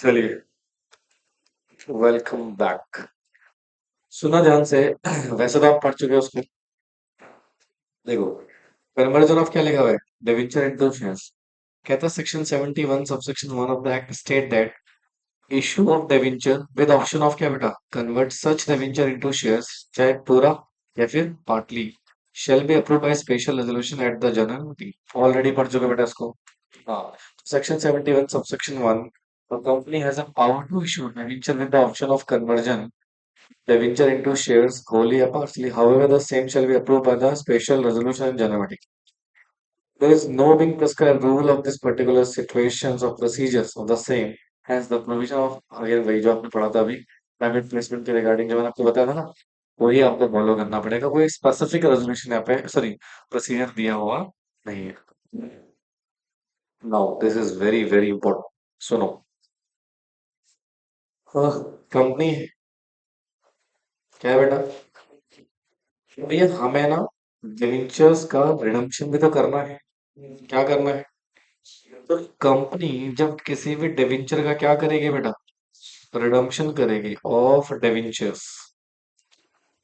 चलिए, welcome back. सुना ध्यान से। वैसे तो आप पढ़ चुके हो उसको। देखो, कन्वर्जन ऑफ क्या लिखा हुआ है? Debenture into shares. कहता है section 71 subsection 1 of the act state that issue of debenture with option of क्या बेटा, कन्वर्ट सच डिवेंचर इनटू शेयर्स, चाहे पूरा या फिर partly, shall be approved by special resolution at the general meeting। Already पढ़ चुके हो बेटा इसको। हाँ। Section 71 subsection 1, the company has a power to issue debenture with the option of conversion debenture into shares wholly or partially. However, the same shall be approved by the special resolution in general meeting. There is no being prescribed rule of this particular situations or procedures of the same. Hence, the provision of again वही जो आपने पढ़ा था अभी private placement के regarding जो मैंने आपको बताया था ना, वही आपको फॉलो करना पड़ेगा। कोई स्पेसिफिक रेजोल्यूशन यहाँ पे सॉरी प्रोसीजर दिया हुआ नहीं है। Now this is very very important. सुनो। कंपनी क्या है बेटा? भैया हमें ना डिवेंचर्स का रिडम्पशन भी तो करना है। क्या करना है? तो कंपनी जब किसी भी डिवेंचर का क्या करेगी बेटा, रिडम्पशन करेगी ऑफ डिवेंचर्स,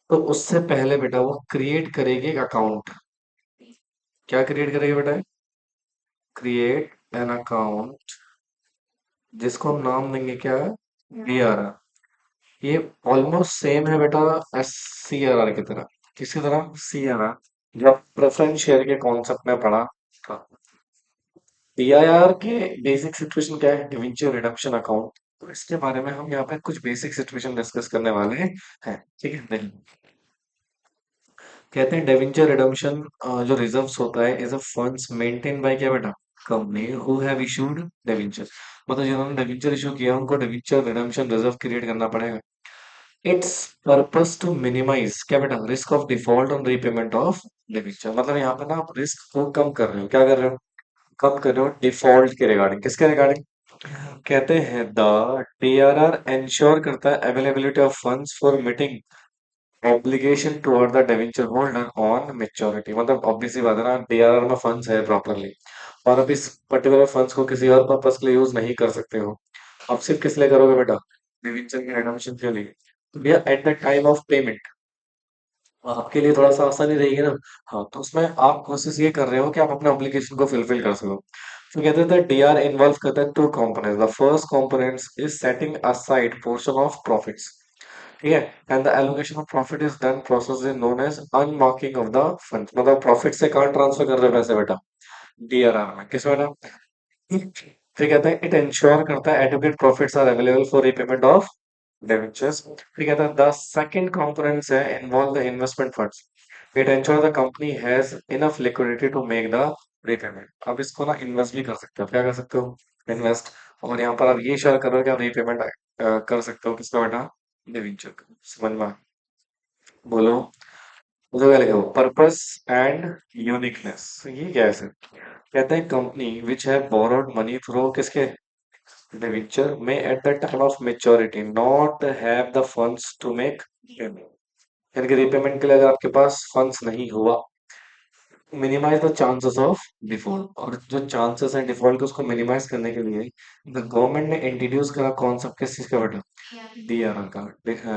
तो उससे पहले बेटा वो क्रिएट करेगी एक अकाउंट। क्या क्रिएट करेगी बेटा? क्रिएट एन अकाउंट, जिसको हम नाम देंगे क्या? डीआरआर। ये ऑलमोस्ट सेम है बेटा एस सी आर आर की तरह। किसकी तरह? सी आर आर, जो प्रेफरेंस शेयर के कॉन्सेप्ट में पढ़ा था। पीआईआर के बेसिक सिचुएशन क्या है? Debenture redemption account. तो इसके बारे में हम यहाँ पे कुछ बेसिक सिचुएशन डिस्कस करने वाले हैं। ठीक है, देखिए। कहते हैं डिवेंचर रिडम्पशन जो रिजर्व्स होता है is a funds maintain by क्या बेटा, company who have issued debenture. मतलब जिन्होंने डिवेंचर इशू किया उनको डिवेंचर रिडम्पशन रिजर्व क्रिएट करना पड़ेगा। इट्स पर्पस टू मिनिमाइज क्या बेटा, risk of default on repayment of debenture. मतलब यहाँ पे ना आप रिस्क को कम कर रहे हो। क्या कर रहे हो? कम कर रहे हो डिफॉल्ट के रिगार्डिंग। किसके रिगार्डिंग? कहते हैं द टीआरआर इंश्योर करता है availability of funds for meeting obligation toward the debenture holder on maturity. मतलब ऑब्वियस सी बात है ना, डीआरआर में फंड्स है प्रॉपरली, और अब इस पर्टिकुलर फंड्स को किसी और पर्पस के लिए यूज नहीं कर सकते हो। अब सिर्फ किस लिए करोगे बेटा? डिवेंचर के रिडम्पशन के लिए। तो भैया eight the time of payment आपके लिए थोड़ा सा आसानी रहेगी ना। हाँ, तो उसमें आप कोशिश ये कर रहे हो कि आप अपने ऑब्लिगेशन को फुलफिल कर सको। तो कहते हैं डीआर इन्वॉल्व करता है two components. The first component is setting aside portion of profits. ठीक है, and the allocation of profit is done process is known as earmarking of the fund. मतलब प्रॉफिट से कहाँ ट्रांसफर कर रहे हो पैसे बेटा? डीआरआर में। किस बेटा? फिर कहता है इट इंश्योर करता है adequate profits are available for repayment of debentures. फिर कहता है द सेकंड कंपोनेंट्स है involve the investment funds. It insure the company has enough liquidity to make the repayment. अब इसको ना इन्वेस्ट भी कर सकते हो। क्या कर सकते हो? इन्वेस्ट। और यहाँ पर आप ये शेयर करो कि आप रीपेमेंट कर सकते हो किसका बेटा? डिवेंचर का। समझ में आया? बोलो। तो क्या लिखा हो? Purpose and uniqueness. ये क्या है सर? कहते हैं company which have borrowed money through किसके, डिवेंचर में at the time of maturity not have the funds to make payment. यानी कि रिपेमेंट के लिए अगर आपके पास फंड्स नहीं हुआ, minimize the chances of default. और जो चांसेस हैं डिफॉल्ट के उसको मिनिमाइज करने के लिए द गवर्नमेंट ने इंट्रोड्यूस करा कॉन्सेप्ट किस चीज का बेटा? डीआरआर का,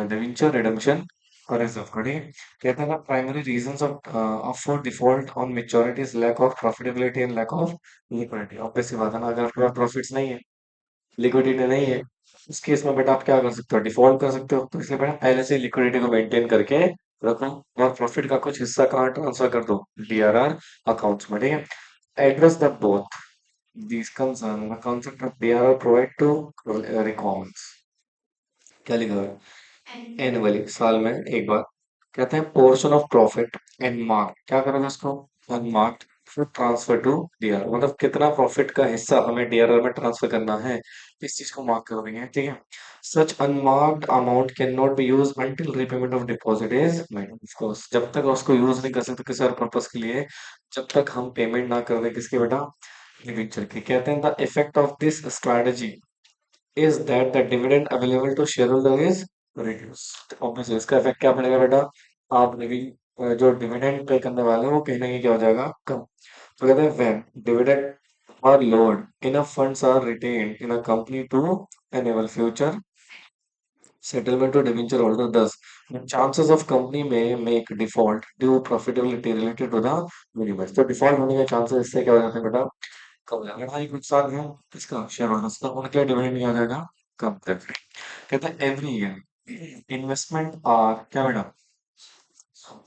डिवेंचर रिडेम्पशन रिजर्व का। ठीक है। कहता है ना primary reasons of for default on maturity is lack of profitability and lack of liquidity. Obvious सी बात है ना, अगर आपके पास प्रॉफिट्स नहीं है, लिक्विडिटी नहीं है, उस केस में बेटा आप क्या कर सकते हो? डिफॉल्ट कर सकते हो। तो इसलिए बेटा पहले से लिक्विडिटी को मेंटेन करके रखो, और प्रॉफिट का कुछ हिस्सा कहाँ ट्रांसफर कर दो? डीआरआर अकाउंट्स में। ठीक है। Address the both these concern the concept of DRR provide to requirements। क्या लिखा है? एनुअली, साल में एक बार। कहते हैं portion of profit and mark. क्या करोगे उसको? अनमार्क्ड, फिर ट्रांसफर टू डीआर। मतलब कितना प्रॉफिट का हिस्सा हमें डीआरआर में ट्रांसफर करना है, इस चीज को मार्क कर देंगे। ठीक है। Such earmarked amount can not be use until repayment of deposit is made. Of course जब तक उसको यूज नहीं कर सकते किसी और पर्पस के लिए, जब तक हम पेमेंट ना कर दे किसके बेटा? डिवेंचर के। कहते हैं the effect of this strategy is that the dividend available to shareholder is reduced। obviously इसका इफेक्ट क्या पड़ेगा बेटा? आप जो डिविडेंड पे करने वाले हो वो कहीं ना कहीं क्या हो जाएगा? कम। तो कहते हैं when dividend are lowered enough funds are retained in a company to enable future settlement to debenture holder. Thus, the chances of company may make default due profitability related to the minimum. तो default होने के chances इससे क्या हो जाते हैं बेटा, कम हो जाएगा। भाई नुकसान है किसका, शेयर होल्डर्स का, उनके डिविडेंड क्या हो जाएगा, कम जाएगा। कहते हैं एवरी ईयर इन्वेस्टमेंट आर क्या बेटा,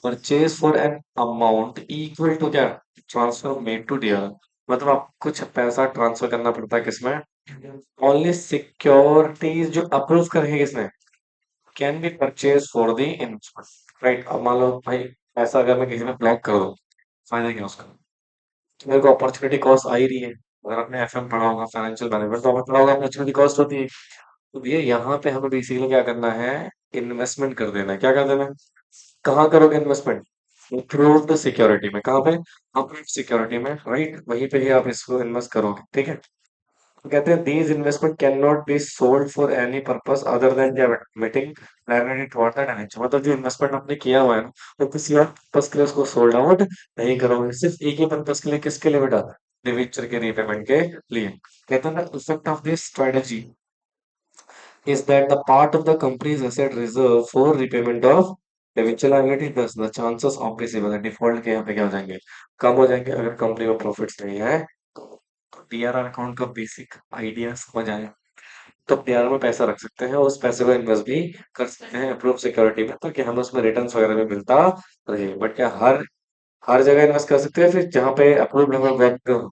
purchase for an amount equal to क्या, ट्रांसफर मेड टू डीआर। मतलब आप कुछ पैसा ट्रांसफर करना पड़ता है किसमें, ओनली सिक्योरिटीज जो अप्रूव करेंगे किसने, can be purchase for the investment, right. अब मान लो भाई पैसा अगर मैं किसी में ब्लॉक कर दूं, फायदा क्या उसका, तो मेरे को अपॉर्चुनिटी कॉस्ट आ ही रही है। अगर आपने एफएम पढ़ा होगा, फाइनेंशियल मैनेजमेंट, तो आपने पढ़ा होगा अपॉर्चुनिटी कॉस्ट होती है। तो भैया यहाँ पे हमें बेसिकली क्या करना है, इन्वेस्टमेंट कर देना है। क्या कर देना है, कहाँ करोगे इन्वेस्टमेंट, अप्रूव्ड सिक्योरिटी में। कहाँ पे, अप्रूव्ड सिक्योरिटी में, राइट, वहीं पे ही आप इसको इन्वेस्ट करोगे, ठीक है। तो कहते हैं these investment can not be sold for any purpose other than meeting liability toward the debenture. मतलब जो इन्वेस्टमेंट आपने किया हुआ है ना, वो किसी और पर्पस के लिए उसको सोल्ड आउट नहीं करोगे, सिर्फ एक ही पर्पस के लिए। किसके लिए बेटा, डिवेंचर के रीपेमेंट के लिए। कहते हैं ना effect of this strategy is that the part of the company's asset reserve for repayment of eventual liability, thus the chances obviously मतलब डिफॉल्ट के यहाँ पे क्या हो जाएंगे, कम हो जाएंगे। अगर कंपनी में प्रॉफिट्स नहीं है तो डीआरआर अकाउंट का बेसिक आइडिया समझ आया। तो डीआरआर में पैसा रख सकते हैं, उस पैसे को इन्वेस्ट भी कर सकते हैं अप्रूव सिक्योरिटी में, ताकि हमें उसमें रिटर्न्स वगैरह भी मिलता रहे। बट क्या हर जगह इन्वेस्ट कर सकते हैं, फिर जहाँ पे अप्रूव लेवल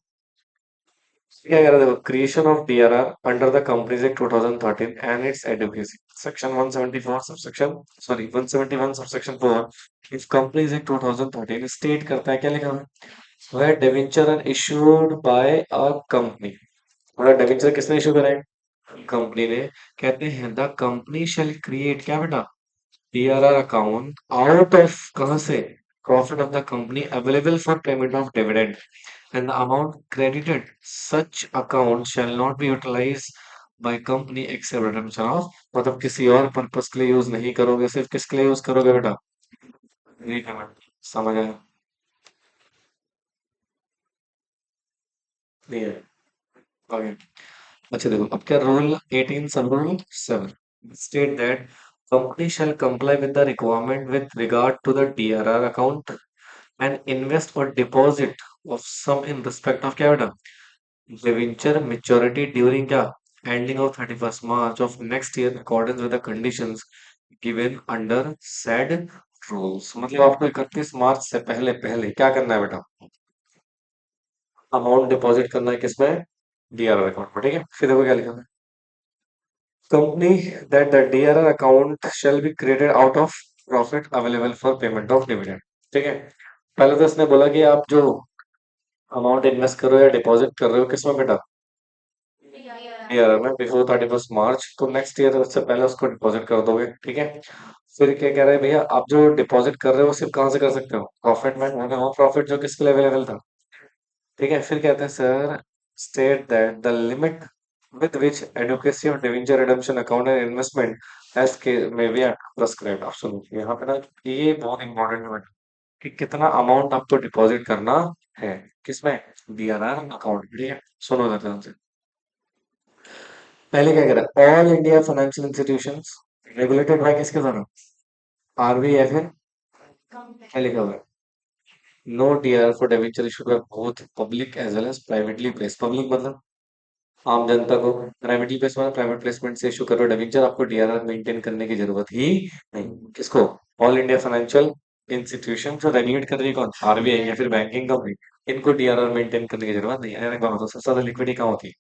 क्या कह रहा था, creation of DRR under the companies act 2013 and its advocacy section 174 subsection, sorry 171 subsection 4 if companies act 2013 state करता है, क्या लिखा है, वह debenture are issued by a company. मतलब डिवेंचर किसने इशू कराए, कंपनी ने। कहते हैं द कंपनी शैल क्रिएट क्या बेटा, डीआरआर अकाउंट आउट ऑफ कहां से, profit of the company available for payment of dividend and the amount credited such account shall not be utilized by company except redemption of, मतलब किसी और purpose के लिए use नहीं करोगे, सिर्फ किसके लिए यूज करोगे बेटा, रीपेमेंट। समझ आया, नहीं है, आगे। अच्छा देखो अब क्या, रूल 18 सब rule 7 state that company shall comply with the requirement with regard to the DRR account and invest or deposit of sum in respect of क्या बेटा, debenture maturity during क्या, ending of 31st March of next year accordance with the conditions given under said rules। मतलब आपको 31 मार्च से पहले पहले क्या करना है बेटा, अमाउंट डिपॉजिट करना है किसमें, डीआरआर अकाउंट में, ठीक है। फिर देखो क्या लिखा है, company that the DRR account shall be created out of profit available for payment of dividend, ठीक है। पहले तो इसने बोला कि आप जो अमाउंट इन्वेस्ट कर रहे हो या डिपॉजिट कर रहे हो किसमें बेटा, ईयर में बिफोर 31 मार्च, तो नेक्स्ट ईयर उससे पहले उसको डिपॉजिट कर दोगे, ठीक है। फिर क्या कह रहे हैं भैया, आप जो डिपॉजिट कर रहे हो सिर्फ कहाँ से कर सकते हो, प्रॉफिट में, मतलब वो प्रॉफिट जो किसके लिए अवेलेबल था, ठीक है। फिर कहते हैं sir state that the limit with which adequacy of debenture redemption account and investment as case may B prescribed option. यहाँ पे ना ये बहुत इंपॉर्टेंट है कि कितना अमाउंट आपको डिपॉजिट करना है, किसमें, डीआरआर अकाउंट, ठीक है। सुनो ध्यान से, पहले क्या करा, all India financial institutions regulated by किसके द्वारा, आरबीआई या फिर क्या लिखा हुआ है, no DR for debenture issued by both public as well as privately place. Public मतलब आम जनता को, प्राइवेटली प्लेस मतलब प्राइवेट प्लेसमेंट से इशू करो डिवेंचर, आपको डीआरआर मेंटेन करने की जरूरत ही नहीं। किसको, ऑल इंडिया फाइनेंशियल इंस्टीट्यूशन जो रेगुलेट कर रही है, कौन, आरबीआई या फिर बैंकिंग कंपनी, इनको डीआरआर मेंटेन करने की जरूरत नहीं है। अरे बाबा, तो सबसे ज्यादा लिक्विडिटी कहाँ होती है,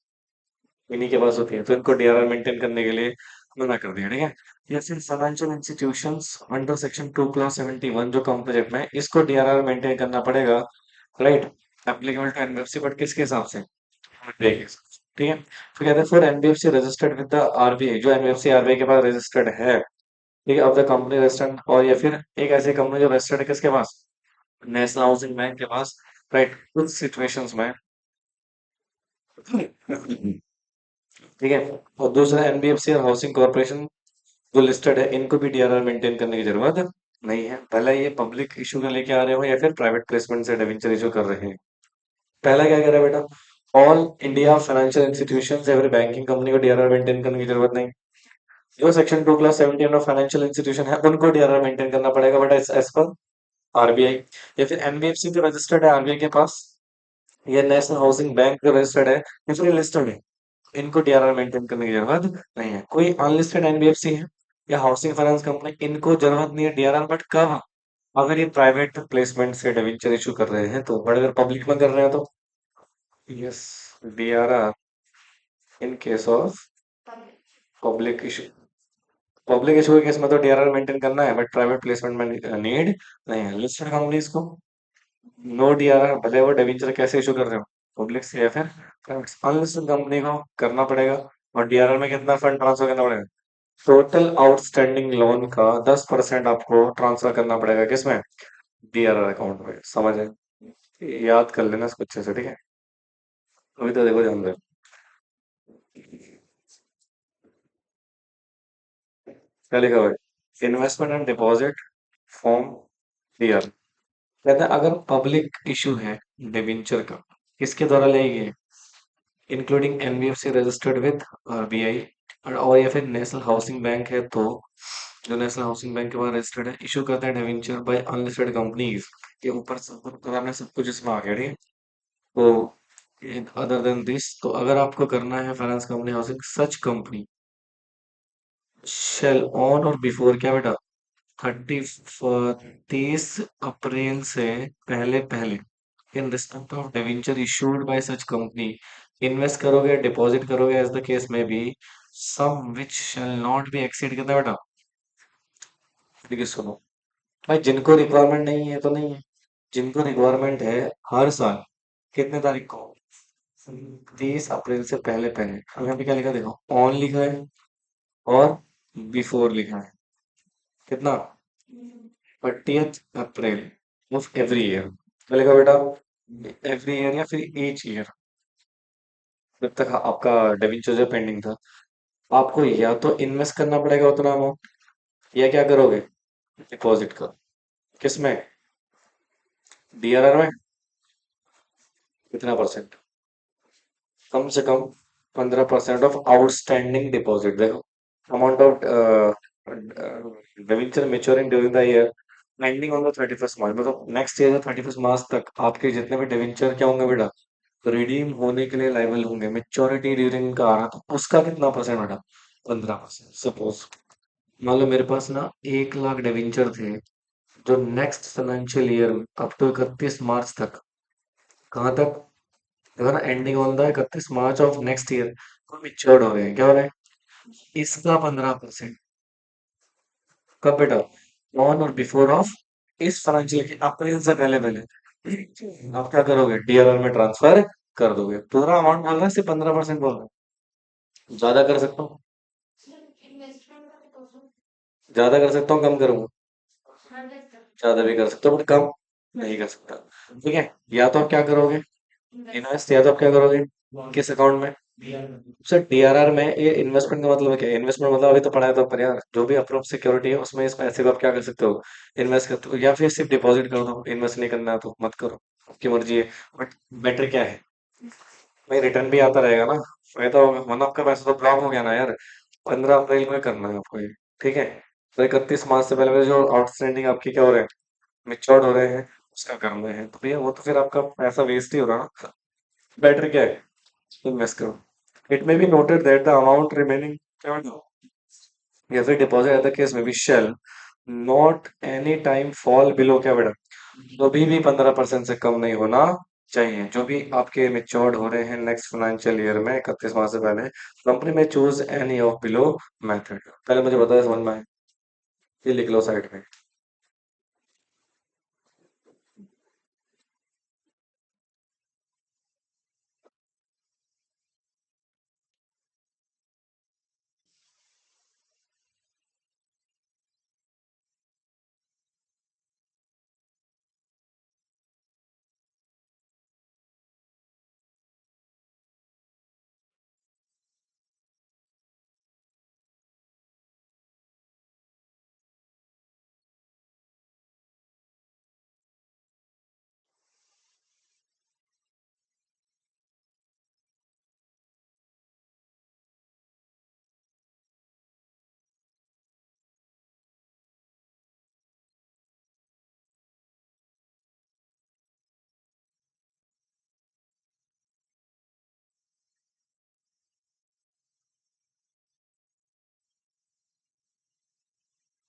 इन्हीं के पास होती है, तो इनको डीआरआर मेंटेन करने के लिए मना कर दिया, ठीक है। या फिर financial institutions under section 2 clause 71 जो कंपोजिट में है, इसको डीआरआर मेंटेन करना पड़ेगा, right, applicable to NBFC, but किसके हिसाब से, RBI के हिसाब से, ठीक है। फिर कहते हैं for NBFC registered with the RBI, जो एनबीएफसी आरबीआई के पास रजिस्टर्ड है, ठीक है, ऑफ द कंपनी रजिस्टर्ड, और या फिर एक ऐसी कंपनी जो रजिस्टर्ड है किसके पास, नेशनल हाउसिंग बैंक के पास, राइट, कुछ सिचुएशंस में, ठीक है। और दूसरा एनबीएफसी और हाउसिंग कॉर्पोरेशन जो लिस्टेड है, इनको भी डीआरआर मेंटेन करने की जरूरत नहीं है। भले ये पब्लिक इशू का लेके आ रहे हो या फिर प्राइवेट प्लेसमेंट से डिवेंचर इशू कर रहे हैं। पहला क्या कह रहा है बेटा, all India financial institution, every banking company को डीआरआर मेंटेन करने की जरूरत नहीं। जो section 2 class 17 of financial institution है उनको डीआरआर मेंटेन करना पड़ेगा, बट एज पर आरबीआई। या फिर एनबीएफसी जो रजिस्टर्ड है आरबीआई के पास, या नेशनल हाउसिंग बैंक जो रजिस्टर्ड है, या फिर लिस्टेड है, इनको डीआरआर मेंटेन करने की जरूरत नहीं है। कोई अनलिस्टेड एनबीएफसी है या हाउसिंग फाइनेंस कंपनी, इनको जरूरत नहीं है डीआरआर, बट कब? अगर ये प्राइवेट प्लेसमेंट से डिवेंचर इशू कर रहे हैं तो, बट अगर पब्लिक में कर रहे हैं तो yes, DRR in case of public issue. Public issue के केस में तो डीआरआर मेंटेन करना है, बट प्राइवेट प्लेसमेंट में नीड नहीं है। लिस्टेड कंपनीज को नो डीआरआर, भले वो डिवेंचर कैसे इशू कर रहे हो, पब्लिक से या फिर प्राइवेट। अनलिस्टेड कंपनी को करना पड़ेगा। और डीआरआर में कितना फंड ट्रांसफर करना पड़ेगा? टोटल आउटस्टैंडिंग लोन का 10% आपको ट्रांसफर करना पड़ेगा, किसमें? डीआरआर अकाउंट में। समझ है? याद कर लेना इसको अच्छे से, ठीक है? अभी तो देखो ध्यान दे। क्या लिखा हुआ है? Investment and deposit form DR. कहते हैं अगर पब्लिक इशू है डिबेंचर का, किसके द्वारा लाई गई? Including NBFC registered with RBI, और या फिर नेशनल हाउसिंग बैंक है तो, जो नेशनल हाउसिंग बैंक के पास रजिस्टर्ड है, इशू करता है डिवेंचर बाय अनलिस्टेड कंपनीज। के ऊपर सब कराना, सब कुछ इसमें आ गया, ठीक है? तो अदर देन दिस, तो अगर आपको करना है finance company housing, such company shall on और बिफोर, क्या बेटा, 30 अप्रैल से पहले पहले, in respect of debenture issued by such company, invest करोगे, डिपॉजिट करोगे, एज द केस में be, sum which shall not be exceed, कितना बेटा? देखिए सुनो भाई, जिनको रिक्वायरमेंट नहीं है तो नहीं है। जिनको रिक्वायरमेंट है, हर साल कितने तारीख को? 30 अप्रैल से पहले पहले। अब यहाँ पे क्या लिखा देखो, ऑन लिखा है और बिफोर लिखा है। कितना? 30 अप्रैल ऑफ एवरी ईयर। क्या लिखा बेटा? एवरी ईयर या फिर ईच ईयर, जब तक आपका डेबिट जो पेंडिंग था। आपको या तो इन्वेस्ट करना पड़ेगा उतना अमाउंट, या क्या करोगे? डिपॉजिट करो। किसमें? डीआरआर में। कितना परसेंट? कम से कम 15% ऑफ आउटस्टैंडिंग डिपॉजिट। देखो, amount of debenture maturing during the year ending on the 31 मार्च, मतलब नेक्स्ट ईयर 31 मार्च तक आपके जितने भी डिवेंचर क्या होंगे बेटा, रिडीम होने के लिए लाइबल होंगे। मेच्योरिटी ड्यूरिंग का आ रहा था, उसका कितना परसेंट बेटा? 15%। सपोज मान लो मेरे पास ना 1 लाख डिवेंचर थे, जो next financial year up to 31 मार्च तक, कहाँ तक? देखो ना, ending on the 31 March of next year, वो मिच्योर्ड हो रहे हैं। क्या हो रहा है? इसका 15%। कब बेटा? ऑन और बिफोर ऑफ इस फाइनेंशियल के अप्रैल से पहले पहले। आप क्या करोगे? डीआरआर में ट्रांसफर कर दोगे। पूरा अमाउंट बोल रहा है, सिर्फ 15% बोल रहा है। ज्यादा कर सकता हूँ, ज्यादा कर सकता हूँ, कम करूंगा? ज्यादा भी कर सकता हूँ, बट कम नहीं कर सकता। ठीक है? या तो आप क्या करोगे? इन्वेस्ट, या तो आप क्या करोगे? किस अकाउंट में? सर डीआरआर में ये इन्वेस्टमेंट का मतलब क्या है? इन्वेस्टमेंट मतलब अभी तो पढ़ाया था पर यार, जो भी अप्रूव सिक्योरिटी है उसमें इस पैसे को आप क्या कर सकते हो? इन्वेस्ट करते हो, या फिर सिर्फ डिपॉजिट कर दो। इन्वेस्ट नहीं करना है तो मत करो, आपकी मर्जी है। बट बेटर क्या है भाई, रिटर्न भी आता रहेगा ना। फायदा होगा, वरना आपका पैसा तो ब्लॉक हो गया ना यार। 15 अप्रैल में करना है आपको ये, ठीक है? तो 31 मार्च से पहले पहले जो आउटस्टैंडिंग आपके क्या हो रहे हैं, मिच्योर्ड हो रहे हैं, उसका करना है तो भैया वो तो फिर आपका पैसा वेस्ट ही हो रहा ना। बेटर क्या है? इन्वेस्ट करो। It may be noted that the amount remaining, या फिर डिपॉजिट एट द केस में भी shall not any time fall below, क्या बेटा, कभी भी 15% से कम नहीं होना चाहिए। जो भी आपके मेच्योर्ड हो रहे हैं नेक्स्ट फाइनेंशियल ईयर में 31 मार्च से पहले, कंपनी में choose any of below method. पहले मुझे बताया समझ में आए? ये लिख लो साइड में।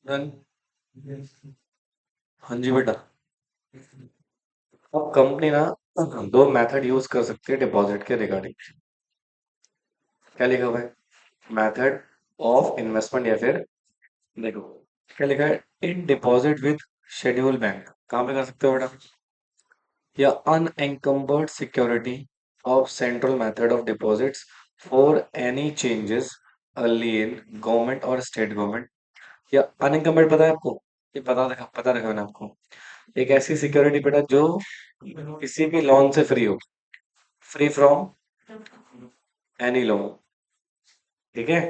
Then- हाँ जी बेटा। अब कंपनी ना दो मेथड यूज कर सकती है डिपॉजिट के रिगार्डिंग। क्या लिखा हुआ है? मेथड ऑफ इन्वेस्टमेंट या फिर देखो क्या लिखा है, इन डिपॉजिट विद शेड्यूल बैंक कहाँ पे कर सकते हो बेटा? या unencumbered security of central method of deposits for any changes early in government और स्टेट गवर्नमेंट। या अनएंकम्बर्ड पता है आपको? ये पता रखा मैंने आपको। एक ऐसी सिक्योरिटी बेटा जो किसी भी लोन से फ्री हो, फ्री फ्रॉम एनी लोन, ठीक है?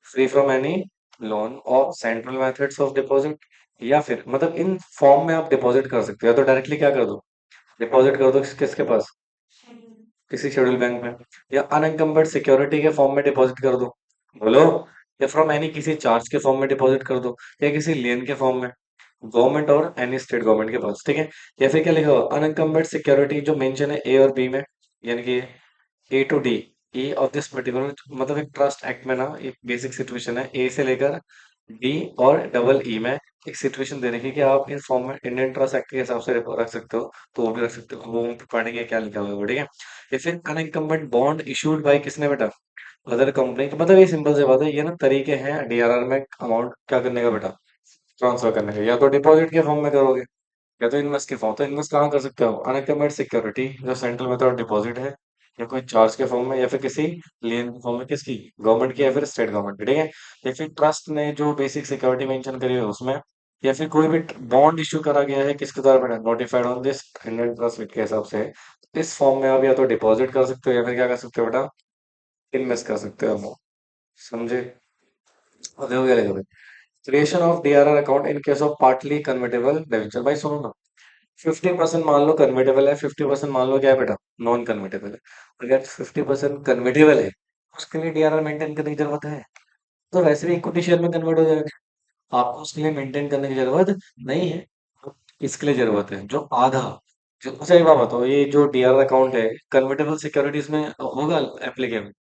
फ्री फ्रॉम एनी लोन और सेंट्रल मेथड्स ऑफ डिपॉजिट, या फिर मतलब इन फॉर्म में आप डिपॉजिट कर सकते हो, या तो डायरेक्टली क्या कर दो, डिपॉजिट कर दो किसके पास, किसी शेड्यूल बैंक में, या अनएंकम्बर्ड सिक्योरिटी के फॉर्म में डिपॉजिट कर दो, बोलो, या फ्रॉम एनी किसी चार्ज के फॉर्म में डिपॉजिट कर दो, या किसी लेन के फॉर्म में, गवर्नमेंट और एनी स्टेट गवर्नमेंट के पास, ठीक है? या फिर क्या लिखा हुआ, अनएंकम्बर्ड सिक्योरिटी जो मेंशन है ए और बी में, यानी कि A to D, A of this particular, मतलब एक ट्रस्ट एक्ट में ना एक बेसिक सिचुएशन है ए से लेकर डी और डबल ई में एक सिचुएशन दे रखी है कि आप इस फॉर्म में इंडियन ट्रस्ट एक्ट के हिसाब से रख सकते हो, तो वो भी रख सकते हो, वो पढ़ेंगे क्या लिखा हुआ है वो, ठीक है? या फिर अनइनकम्बेंट बॉन्ड इशूड बाय किसने बेटा? अदर कंपनी, मतलब ये सिंपल सी बात है, ये ना तरीके हैं डीआरआर में अमाउंट क्या करने का बेटा, ट्रांसफर करने का। या तो डिपॉजिट के फॉर्म में करोगे, या तो इन्वेस्ट के फॉर्म, तो इन्वेस्ट कहाँ कर सकते हो, अनकम्बर्ड सिक्योरिटी जो सेंट्रल मेथड ऑफ डिपॉजिट है, या कोई चार्ज के फॉर्म में, या फिर किसी लेन के फॉर्म में, किसकी, गवर्नमेंट की या फिर स्टेट गवर्नमेंट की, ठीक है? या फिर ट्रस्ट ने जो बेसिक सिक्योरिटी मेंशन करी है उसमें, या फिर कोई भी बॉन्ड इश्यू करा गया है किसके द्वारा बेटा, notified on this Indian trust के हिसाब से, इस फॉर्म में आप या तो डिपॉजिट कर सकते हो या फिर क्या कर सकते हो बेटा, इन्वेस्ट कर सकते हो आप, समझे? और देखो क्या लिखा है, creation of DRR account in case of partly convertible debenture. भाई सुनो ना, 50% मान लो कन्वर्टेबल है, 50% मान लो क्या है बेटा, नॉन कन्वर्टेबल है। अगर 50% कन्वर्टेबल है उसके लिए डीआरआर मेंटेन करने की जरूरत है, तो वैसे भी इक्विटी शेयर में कन्वर्ट हो जाएगा, आपको उसके लिए मेंटेन करने की जरूरत नहीं है। इसके लिए जरूरत है जो आधा, जो अच्छा एक बात बताओ, ये जो डीआरआर अकाउंट है कन्वर्टेबल सिक्योरिटीज में होगा एप्लीकेबल?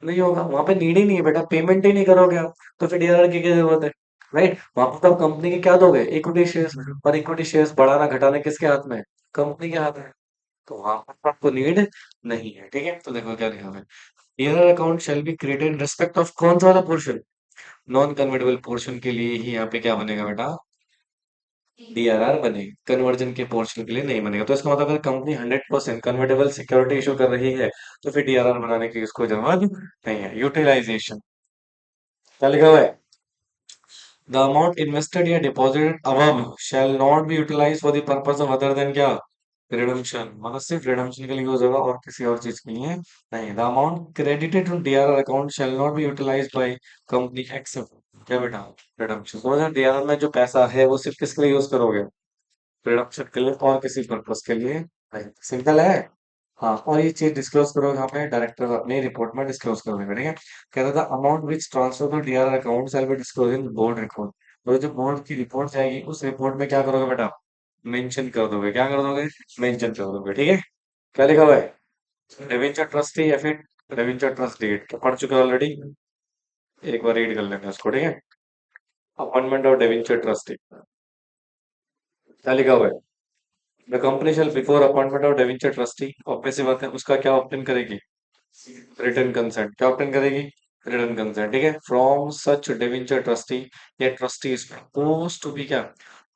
नहीं होगा, वहां पे नीड ही नहीं है बेटा, पेमेंट ही नहीं करोगे आप, तो फिर डीआरआर की क्या जरूरत है? राइट, वहां पर तो आप कंपनी के क्या दोगे, इक्विटी शेयर्स, और इक्विटी शेयर्स बढ़ाना घटाना किसके हाथ में है, कंपनी के हाथ में। तो वहां पर तो आपको नीड नहीं है, ठीक है? तो देखो क्या लिखा है, DRR account shall be created in respect of कौन सा वाला पोर्शन, नॉन कन्वर्टेबल पोर्शन के लिए ही यहाँ पे क्या बनेगा बेटा, डीआरआर बनेगा, कन्वर्जन के पोर्शन के लिए नहीं बनेगा। तो इसका मतलब अगर कंपनी 100% कन्वर्टेबल सिक्योरिटी इशू कर रही है तो फिर डीआरआर बनाने की इसको जरूरत नहीं है। यूटिलाइजेशन क्या लिखा हुआ है, द अमाउंट इन्वेस्टेड या deposited above shall not be utilize for the purpose of other than क्या, रिडम्पशन, मतलब सिर्फ रिडम्पशन के लिए यूज होगा और किसी और चीज के लिए नहीं। The amount credited to DRR account shall not be utilize by company except क्या बेटा, रिडम्पशन। समझ, डीआरआर में जो पैसा है वो सिर्फ किसके लिए यूज करोगे, रिडम्पशन के लिए और किसी पर्पस के लिए नहीं। सिंपल है। हाँ, और ये चीज डिस्क्लोज करोगे यहाँ पे, डायरेक्टर अपनी रिपोर्ट में डिस्क्लोज करोगे, ठीक है? कहता था amount which transfer to DRR account shall be disclose in board report. तो जो बोर्ड की रिपोर्ट जाएगी उस रिपोर्ट में क्या करोगे बेटा, मेंशन कर दोगे, क्या कर दोगे, मेंशन कर दोगे, ठीक है? क्या लिखा हुआ है, रेवेन्यू ट्रस्टी या फिर रेवेन्यू ट्रस्ट डीड, पढ़ चुके हो ऑलरेडी, एक बार रीड कर लेंगे उसको, ठीक है? अपॉइंटमेंट ऑफ डेवेंचर ट्रस्टी, क्या लिखा हुआ है, the company shall before appointment of debenture trustee, obvious सी बात है उसका क्या ऑप्टेन करेगी, रिटर्न कंसेंट, क्या ऑप्टेन करेगी, रिटर्न कंसेंट, ठीक है? फ्रॉम सच डिवेंचर ट्रस्टी या trustee is supposed to be क्या,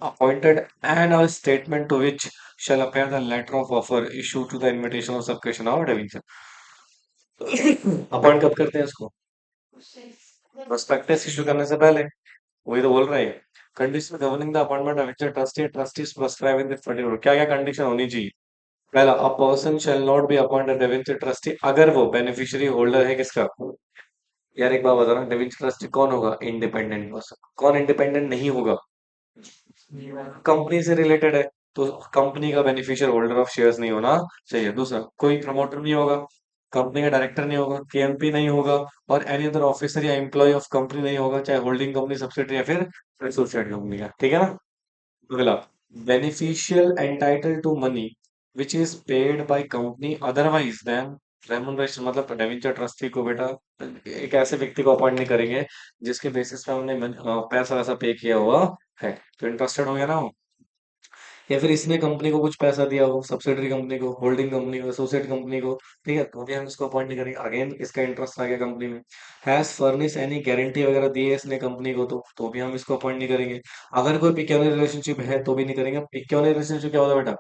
appointed, and a statement to which shall appear the letter of offer issued to the invitation of subscription of debenture। Appoint कब करते हैं इसको, prospectus issue करने से पहले। वही तो बोल रहा है, condition governing the appointment of debenture trustee, trustees prescribe in this particular, क्या क्या कंडीशन होनी चाहिए। पहला, a person shall not be appointed debenture trustee अगर वो बेनिफिशियरी होल्डर है किसका। यार एक बात बता रहा हूँ, डिविंच ट्रस्टी कौन होगा, इंडिपेंडेंट पर्सन। कौन इंडिपेंडेंट नहीं होगा, कंपनी से रिलेटेड है, तो कंपनी का बेनिफिशियल होल्डर ऑफ शेयर्स नहीं होना चाहिए। दूसरा, कोई प्रमोटर नहीं होगा, कंपनी का डायरेक्टर नहीं होगा, केएमपी नहीं होगा, और एनी अदर ऑफिसर या एम्प्लॉय ऑफ कंपनी नहीं होगा, चाहे होल्डिंग कंपनी, सब्सिडियरी या फिर एसोसिएट कंपनी का, ठीक है ना? अगला, beneficial entitle to money which is paid by company otherwise than remuneration मतलब डेवेंचर ट्रस्टी को बेटा एक ऐसे व्यक्ति को अपॉइंट नहीं करेंगे जिसके बेसिस पे हमने पैसा वैसा पे किया हुआ है। तो इंटरेस्टेड हो गया ना वो। या फिर इसने कंपनी को कुछ पैसा दिया हो, सब्सिडरी कंपनी को, होल्डिंग कंपनी को, एसोसिएट कंपनी को, ठीक है, तो भी हम इसको अपॉइंट नहीं करेंगे। अगेन इसका इंटरेस्ट आ गया कंपनी में। हैज फर्निश एनी गारंटी वगैरह दी है इसने कंपनी को, तो भी हम इसको अपॉइंट नहीं करेंगे। अगर कोई पिक्योनियर रिलेशनशिप है तो भी नहीं करेंगे। पिक्योनियर रिलेशनशिप क्या होता है बेटा?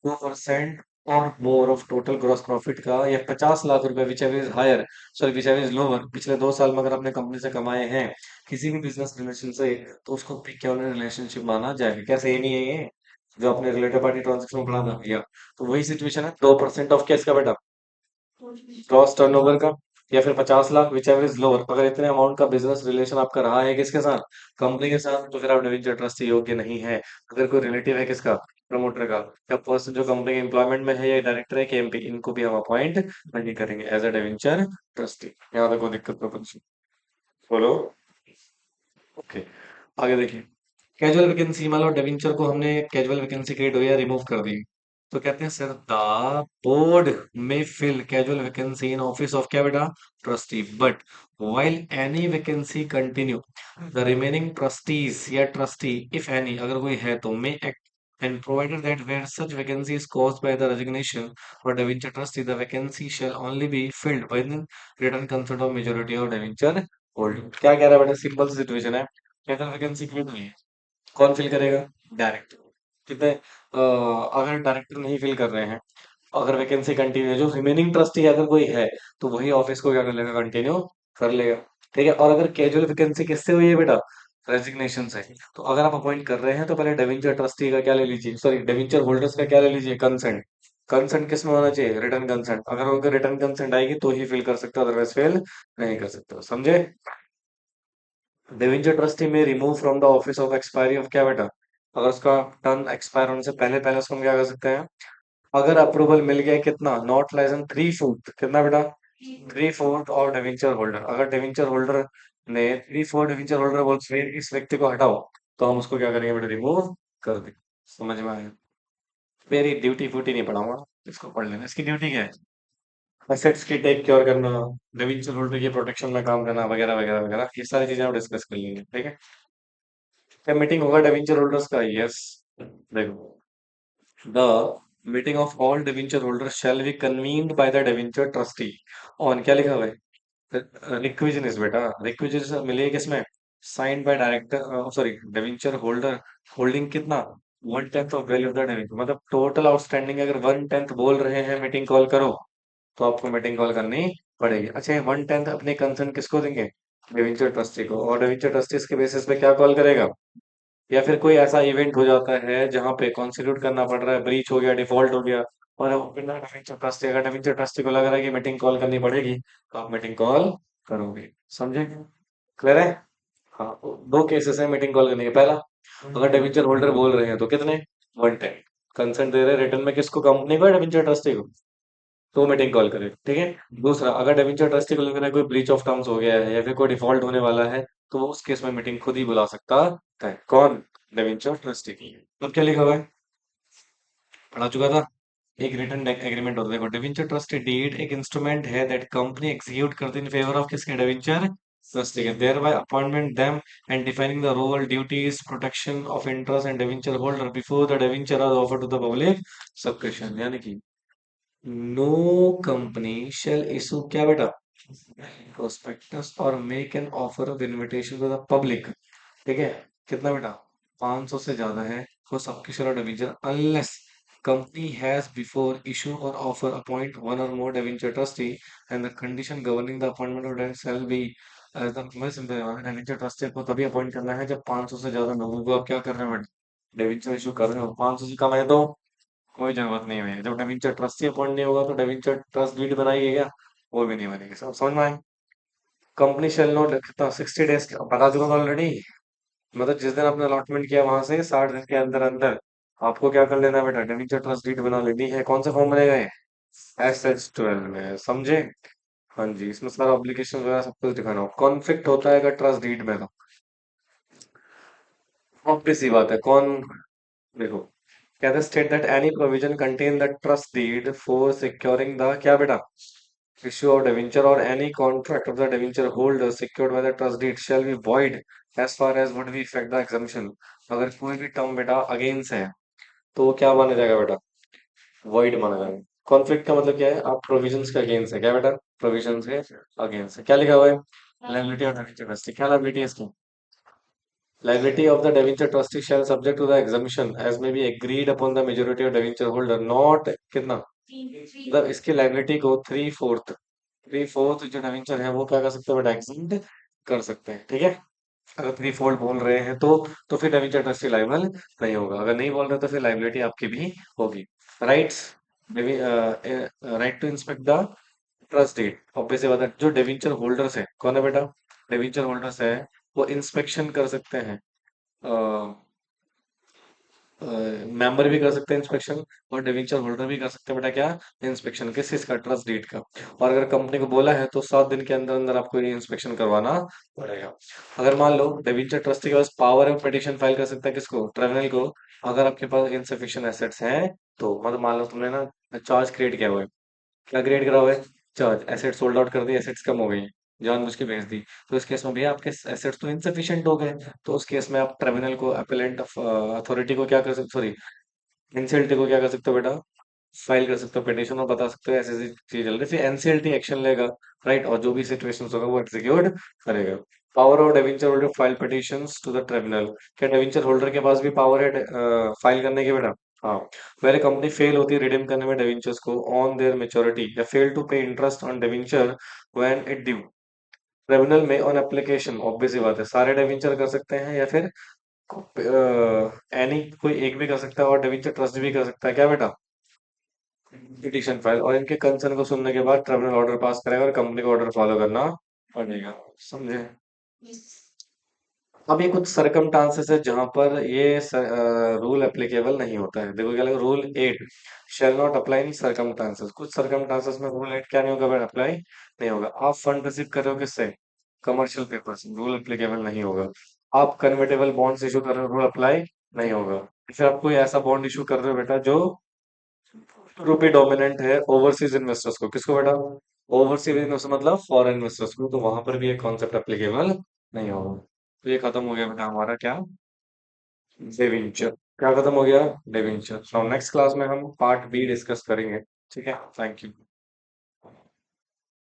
2% और more of total gross profit का, या 50 लाख रुपए, whichever is higher, sorry whichever is lower, पिछले 2 साल में अगर आपने कंपनी से कमाए हैं किसी भी बिजनेस रिलेशन से, तो उसको पिक्योनियर रिलेशनशिप माना जाएगा। क्या सही नहीं है ये? जो अपने रिलेटेड पार्टी ट्रांजेक्शन में पढ़ा था भैया। तो वही सिचुएशन है, 2% ऑफ क्या इसका बेटा? ग्रॉस टर्नओवर का, या फिर 50 lakh, which ever is lower. अगर इतने अमाउंट का बिजनेस रिलेशन आपका रहा है किसके साथ? कंपनी के साथ, तो फिर आप डिवेंचर ट्रस्ट योग्य नहीं है। अगर कोई रिलेटिव है किसका? प्रमोटर का, या पर्सन जो कंपनी के एम्प्लॉयमेंट में है, या डायरेक्टर है, केएमपी, इनको भी हम अपॉइंट नहीं करेंगे एज अ डिवेंचर ट्रस्टी। यहाँ तक कोई दिक्कत तो कुछ? बोलो। ओके, आगे देखिए। कैजुअल वैकेंसी, मान लो डेविंचर को हमने कैजुअल वैकेंसी क्रिएट हुई या रिमूव कर दी, तो कहते हैं सर द बोर्ड में fill casual vacancy in office of क्या बेटा? Trustee, but while any vacancy continue the remaining trustees या ट्रस्टी इफ एनी, अगर कोई है तो may act and provided that where such vacancy is caused by the resignation or debenture trustee, the vacancy shall only be filled by the written consent of majority of debenture holder। क्या कह रहा है बेटा? Simple situation है। Casual vacancy create हुई है, कौन fill करेगा? डायरेक्टर। ठीक है, अगर डायरेक्टर नहीं फिल कर रहे हैं, अगर वैकेंसी कंटिन्यू है, जो रिमेनिंग ट्रस्टी अगर कोई है, तो वही ऑफिस को क्या कर लेगा? कंटिन्यू कर लेगा। ठीक है, और अगर कैजुअल वैकेंसी किससे हुई है बेटा? रेजिग्नेशन से। तो अगर आप अपॉइंट कर रहे हैं तो पहले डेविंचर ट्रस्टी का क्या ले लीजिए, सॉरी डेविंचर होल्डर्स का क्या ले लीजिए? कंसेंट। कंसेंट किस में होना चाहिए? Return consent. अगर उनका रिटर्न कंसेंट आएगी तो ही फिल कर सकते हो, अदरवाइज फिल नहीं कर सकते हो। समझे? डिवेंचर ट्रस्टी में remove from the office of expiry of क्या बेटा? अगर उसका टर्म एक्सपायर होने से पहले पहले उसको हम क्या कर सकते हैं? अगर अप्रूवल मिल गया, कितना? नॉट लेस देन 3/4, कितना बेटा? 3/4 और डिवेंचर होल्डर, अगर डिवेंचर होल्डर ने 3/4 डिवेंचर होल्डर बोल फिर इस व्यक्ति को हटाओ, तो हम उसको क्या करेंगे बेटा? रिमूव कर देंगे। समझ में आया? मेरी ड्यूटी फूटी नहीं पढ़ाऊंगा, इसको पढ़ लेना। इसकी ड्यूटी क्या है? एसेट्स की टेक केयर करना, डिवेंचर होल्डर की प्रोटेक्शन में काम करना, वगैरह वगैरह वगैरह, ये सारी चीजें हम डिस्कस कर लेंगे। ठीक है, क्या मीटिंग होगा डिवेंचर होल्डर्स का? यस। देखो, the meeting of all debenture holders shall be convened by the debenture trustee on, क्या लिखा हुआ है? रिक्विजिनिस बेटा, रिक्विजिनिस मिली है किसमें? Signed by director, sorry debenture holder, holding कितना? 1/10 of value of the debenture. मतलब टोटल आउटस्टैंडिंग अगर 1/10 बोल रहे हैं मीटिंग कॉल करो, तो आपको मीटिंग कॉल करनी पड़ेगी। अच्छा, 1/10 अपने कंसर्न किसको देंगे? डिवेंचर ट्रस्टी को। और डिवेंचर ट्रस्टी के बेसिस पे क्या कॉल करेगा? या फिर कोई ऐसा इवेंट हो जाता है जहां पे कॉन्स्टिट्यूट करना पड़ रहा है, ब्रीच हो गया, डिफॉल्ट हो गया, और अब बिना डिवेंचर ट्रस्टी, अगर डिवेंचर ट्रस्टी को लग रहा है कि मीटिंग कॉल करनी पड़ेगी, तो आप मीटिंग कॉल करोगे। समझे? क्लियर है? हाँ, तो दो केसेस है मीटिंग कॉल करने के। पहला, अगर डिवेंचर होल्डर बोल रहे हैं तो कितने? 1/10 कंसेंट दे रहे हैं रिटर्न में, किसको? कंपनी को या डिवेंचर ट्रस्टी को? तो मीटिंग कॉल करे। ठीक है। दूसरा, अगर डिवेंचर ट्रस्टी को लग रहा है कोई ब्रीच ऑफ टर्म्स हो गया है या फिर कोई डिफॉल्ट होने वाला है, तो वो उस केस में मीटिंग खुद ही बुला सकता है। कौन? डिवेंचर ट्रस्टी की। अब क्या लिखा हुआ है? पढ़ा चुका था। एक रिटन एग्रीमेंट होता है, देखो, डिवेंचर ट्रस्टी डीड एक इंस्ट्रूमेंट है दैट कंपनी एग्जीक्यूट करती इन फेवर ऑफ किसके? डिवेंचर ट्रस्टी के, thereby appointment them and defining the role, duties, protection of interest and debenture holder before the debenture are offer to the public subscription. यानी कि no company shell issue क्या बेटा? Prospectus और make an offer of invitation to the public. ठीक है, कितना बेटा? 500 से ज्यादा है फॉर सबस्क्रिप्शन और debenture, unless company has before issue or offer appoint one or more debenture trustee, and the condition governing the appointment of debenture shall be as the मैं simple है, debenture trustee को तभी appoint करना है जब 500 से ज्यादा लोगों को आप क्या कर रहे हो? डेविंचर इशू कर रहे हो। 500 से कम है तो कोई जरूरत नहीं है। जब डेविंचर ट्रस्टी अपॉइंट नहीं होगा तो डेविंचर ट्रस्ट डीड बनाइए क्या? वो भी नहीं बनेगी। सब समझ में आए? कंपनी शेल नॉट, कितना? 60 डेज बता चुका था ऑलरेडी। मतलब जिस दिन आपने अलॉटमेंट किया वहां से 60 दिन के अंदर अंदर आपको क्या कर लेना है बेटा? डेबिटर ट्रस्ट डीड बना लेनी है। कौन सा फॉर्म बनेगा ये? SS12 में। समझे? हाँ जी, इसमें सारा ऑब्लिगेशन वगैरह सब कुछ दिखाना हो। कॉन्फ्लिक्ट होता है अगर ट्रस्ट डीड में, तो ऑब्वियस सी बात है। कौन? देखो, कहते हैं state that any provision contain the trust deed for securing the क्या बेटा? issue of debenture or any contract of the debenture holder secured by the trust deed shall be void as far as would be affect the exemption। अगर कोई भी term बेटा against है तो वो क्या माना जाएगा बेटा, void माना जाएगा। कॉन्फ्लिक्ट का मतलब क्या है, आप प्रोविजंस के अगेंस्ट है क्या बेटा, प्रोविजंस के अगेंस्ट है। क्या लिखा हुआ है, लाइबिलिटी ऑफ डेबिंचर ट्रस्टी, क्या लाइबिलिटी है इसकी, liability of the debenture trustee shall subject to the exemption as may be agreed upon the majority of debenture holder not कितना, मतलब इसकी लाइबिलिटी को थ्री फोर्थ जो डेवेंचर है वो क्या कर सकते हैं बेटा, एग्जेम्प्ट कर सकते हैं, ठीक है। अगर थ्री फोर्थ बोल रहे हैं तो फिर डेवेंचर ट्रस्टी लाइबल नहीं होगा, अगर नहीं बोल रहे तो फिर लाइबिलिटी आपकी भी होगी। Rights, right to inspect the trust deed, obvious बात है, जो डेवेंचर होल्डर्स है कौन है बेटा, डेवेंचर होल्डर्स है, वो इंस्पेक्शन कर सकते हैं, मेंबर भी कर सकते हैं इंस्पेक्शन, और डिवेंचर होल्डर भी कर सकते हैं बेटा क्या, इंस्पेक्शन किस चीज का, ट्रस्ट डीड का। और अगर कंपनी को बोला है तो 7 दिन के अंदर अंदर आपको ये इंस्पेक्शन करवाना पड़ेगा। अगर मान लो डिवेंचर ट्रस्टी के पास पावर है, पिटीशन फाइल कर सकता है किसको, ट्रिब्यूनल को, अगर आपके पास इनसफिशिएंट एसेट्स हैं तो, मतलब मान लो तुमने ना चार्ज क्रिएट किया हुआ है, क्या क्रिएट करा हुआ है, चार्ज, एसेट सोल्ड आउट कर दी, एसेट्स कम हो गई, जानबूझ के भेज दी, तो इस केस में भैया आपके एसेट्स तो इनसफिशिएंट हो गए, तो उस केस में आप ट्रिब्यूनल को, अपीलेंट अथॉरिटी को क्या कर सकते, सॉरी एनसीएलटी को क्या कर सकते हो बेटा, फाइल कर सकते हो पिटीशन और बता सकते हो ऐसी ऐसी चीज चल रही है, फिर एनसीएलटी एक्शन लेगा, राइट, और जो भी सिचुएशन होगा वो एग्जीक्यूट करेगा। Power of debenture holder file petitions to the tribunal, क्या डेवेंचर होल्डर के पास भी पावर है फाइल करने की बेटा, हाँ। पहले कंपनी फेल होती है रिडीम करने में डेवेंचर्स को ऑन देयर मेच्योरिटी या फेल टू पे interest on debenture when it due, tribunal में ऑन एप्लीकेशन, ऑब्वियस ही बात है सारे डेवेंचर कर सकते हैं या फिर एनी कोई एक भी कर सकता है, और डेवेंचर ट्रस्ट भी कर सकता है क्या बेटा, पिटीशन फाइल, और इनके कंसर्न को सुनने के बाद ट्रिब्यूनल ऑर्डर पास करेगा और कंपनी को ऑर्डर फॉलो करना पड़ेगा, समझे। अब ये कुछ सरकमस्टांसेस है जहां पर ये रूल एप्लीकेबल नहीं होता है, देखो क्या लगा, rule 8 shall not apply in circumstances, कुछ सरकमस्टांसेस में रूल 8 क्या नहीं होगा, अप्लाई नहीं होगा। आप फंड रिसीव कर रहे हो किससे, कमर्शियल पेपर से, रूल एप्लीकेबल नहीं होगा। आप कन्वर्टेबल बॉन्ड्स इशू कर रहे हो, रूल अप्लाई नहीं होगा। फिर आप कोई ऐसा बॉन्ड इशू कर रहे हो बेटा जो रुपी डोमिनेंट है ओवरसीज इन्वेस्टर्स को, किसको बेटा, ओवरसीज इन्वेस्टर मतलब फॉरेन इन्वेस्टर्स को, तो वहां पर भी ये कॉन्सेप्ट एप्लीकेबल नहीं होगा। तो ये खत्म हो गया बेटा हमारा क्या, डेविंचर, क्या खत्म हो गया, डेविंचर। नाउ नेक्स्ट क्लास में हम पार्ट बी डिस्कस करेंगे, ठीक है, थैंक यू।